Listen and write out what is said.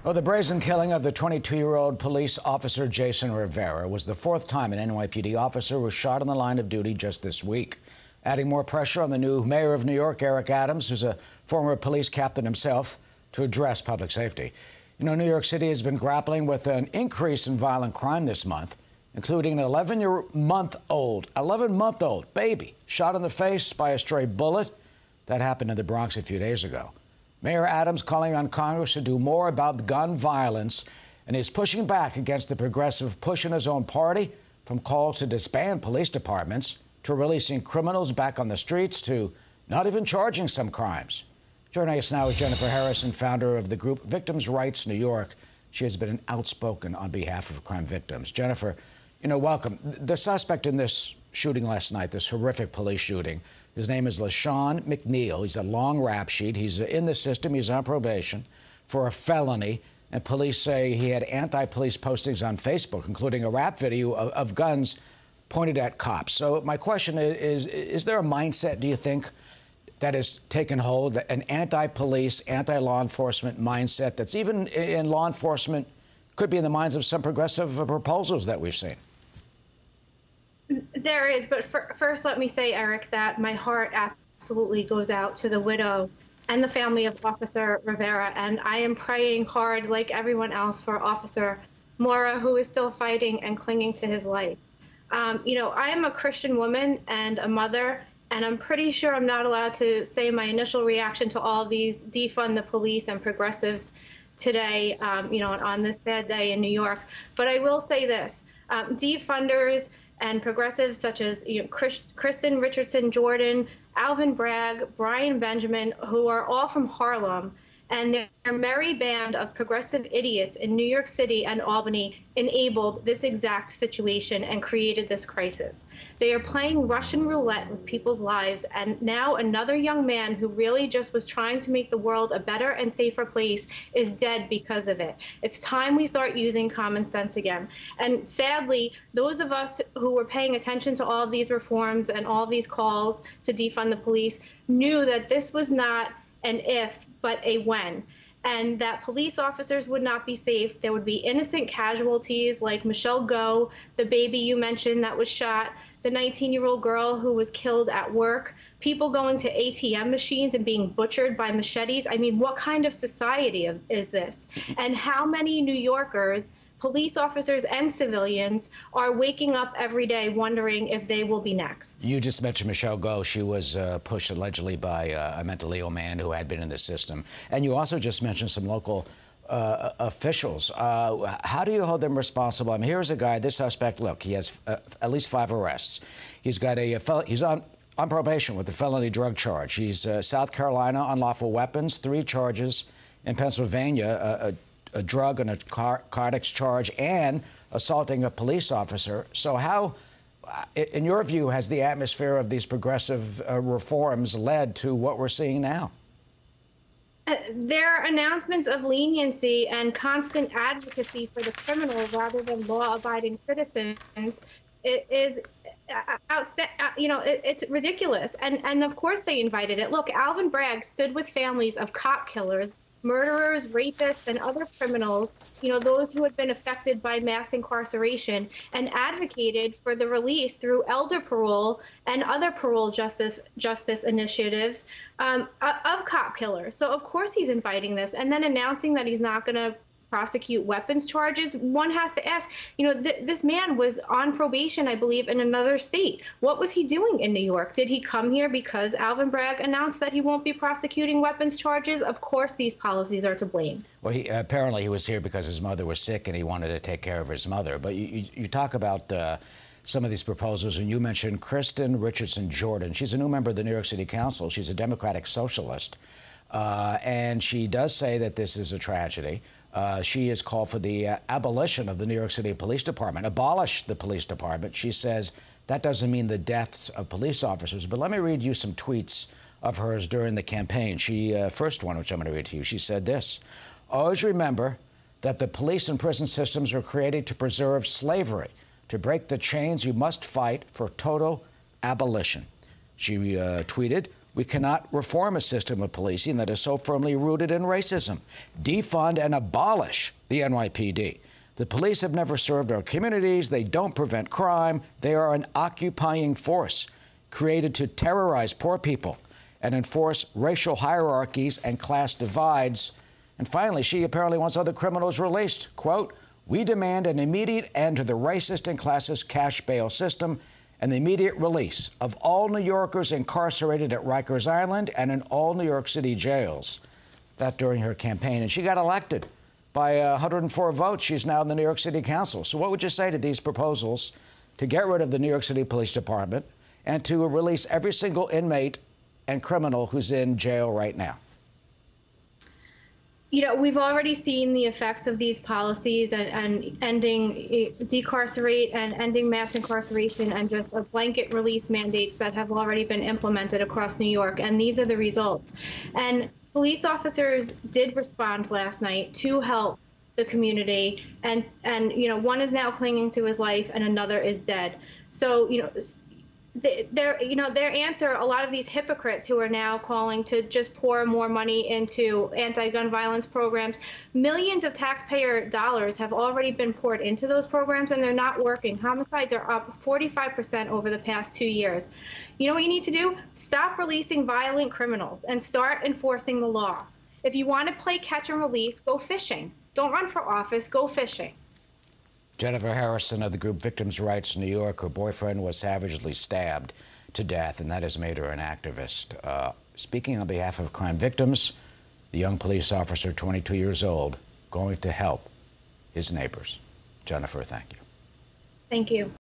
Well, the brazen killing of the 22-year-old police officer Jason Rivera was the fourth time an NYPD officer was shot on the line of duty just this week, adding more pressure on the new mayor of New York, Eric Adams, who's a former police captain himself, to address public safety. You know, New York City has been grappling with an increase in violent crime this month, including an 11-month-old baby shot in the face by a stray bullet. That happened in the Bronx a few days ago. Mayor Adams calling on Congress to do more about gun violence, and is pushing back against the progressive push in his own party, from calls to disband police departments, to releasing criminals back on the streets, to not even charging some crimes. Joining us now is Jennifer Harrison, founder of the group Victims' Rights New York. She has been outspoken on behalf of crime victims. Jennifer, welcome. The suspect in this shooting last night, this horrific police shooting, his name is Shawn McNeil. He's a long rap sheet. He's in the system. He's on probation for a felony. And police say he had anti-police postings on Facebook, including a rap video of guns pointed at cops. So my question is there a mindset, do you think, that has taken hold, an anti-police, anti-law enforcement mindset that's even in law enforcement, could be in the minds of some progressive proposals that we've seen? There is, but first let me say, Eric, that my heart absolutely goes out to the widow and the family of Officer Rivera, and I am praying hard, like everyone else, for Officer Mora, who is still fighting and clinging to his life. I am a Christian woman and a mother, and I'm pretty sure I'm not allowed to say my initial reaction to all these defund the police and progressives today, on this sad day in New York. But I will say this, defunders and progressives such as Kristen Richardson Jordan, Alvin Bragg, Brian Benjamin, who are all from Harlem, and their merry band of progressive idiots in New York City and Albany enabled this exact situation and created this crisis. They are playing Russian roulette with people's lives, and now another young man who really just was trying to make the world a better and safer place is dead because of it. It's time we start using common sense again. And sadly, those of us who were paying attention to all of these reforms and all these calls to defund the police knew that this was not an if, but a when, and that police officers would not be safe. There would be innocent casualties like Michelle Go, the baby you mentioned that was shot, the 19-year-old girl who was killed at work, people going to ATM machines and being butchered by machetes. I mean, what kind of society is this? And how many New Yorkers, police officers and civilians, are waking up every day wondering if they will be next? You just mentioned Michelle Go. She was pushed allegedly by a mentally ill man who had been in the system. And you also just mentioned some local officials. How do you hold them responsible? I mean, here's a guy, this suspect, look, he has at least 5 arrests. He's got he's on probation with a felony drug charge. He's South Carolina, unlawful weapons, 3 charges. In Pennsylvania, a drug and a narcotics charge, and assaulting a police officer. So how, in your view, has the atmosphere of these progressive reforms led to what we're seeing now? Their announcements of leniency and constant advocacy for the criminal rather than law-abiding citizens is it's ridiculous. And of course they invited it. Look, Alvin Bragg stood with families of cop killers, murderers, rapists, and other criminals, those who had been affected by mass incarceration, and advocated for the release through elder parole and other parole justice initiatives of cop killers. So of course he's inviting this, and then announcing that he's not going to prosecute weapons charges. One has to ask, this man was on probation, I believe, in another state. What was he doing in New York? Did he come here because Alvin Bragg announced that he won't be prosecuting weapons charges? Of course these policies are to blame. Well, apparently he was here because his mother was sick and he wanted to take care of his mother. But you talk about some of these proposals, and you mentioned Kristen Richardson Jordan. She's a new member of the New York City Council. She's a Democratic socialist. And she does say that this is a tragedy. She has called for the abolition of the New York City Police Department, abolish the police department. She says that doesn't mean the deaths of police officers. But let me read you some tweets of hers during the campaign. First one, which I'm going to read to you, she said this: "Always remember that the police and prison systems were created to preserve slavery. To break the chains, you must fight for total abolition." She tweeted, We cannot reform a system of policing that is so firmly rooted in racism. Defund and abolish the NYPD. The police have never served our communities. They don't prevent crime. They are an occupying force created to terrorize poor people and enforce racial hierarchies and class divides. And finally, she apparently wants other criminals released. Quote, we demand an immediate end to the racist and classist cash bail system and the immediate release of all New Yorkers incarcerated at Rikers Island and in all New York City jails. That during her campaign. And she got elected by 104 votes. She's now in the New York City Council. So what would you say to these proposals to get rid of the New York City Police Department and to release every single inmate and criminal who's in jail right now? You know, we've already seen the effects of these policies and ending decarcerate and ending mass incarceration and just a blanket release mandates that have already been implemented across New York. And these are the results. And police officers did respond last night to help the community. And you know, one is now clinging to his life and another is dead. So, you know, their answer, a lot of these hypocrites who are now calling to just pour more money into anti-gun violence programs, millions of taxpayer dollars have already been poured into those programs and they're not working. Homicides are up 45% over the past 2 years. You know what you need to do? Stop releasing violent criminals and start enforcing the law. If you want to play catch and release, go fishing. Don't run for office, go fishing. Jennifer Harrison of the group Victims' Rights New York. Her boyfriend was savagely stabbed to death, and that has made her an activist. Speaking on behalf of crime victims, the young police officer, 22 years old, going to help his neighbors. Jennifer, thank you. Thank you.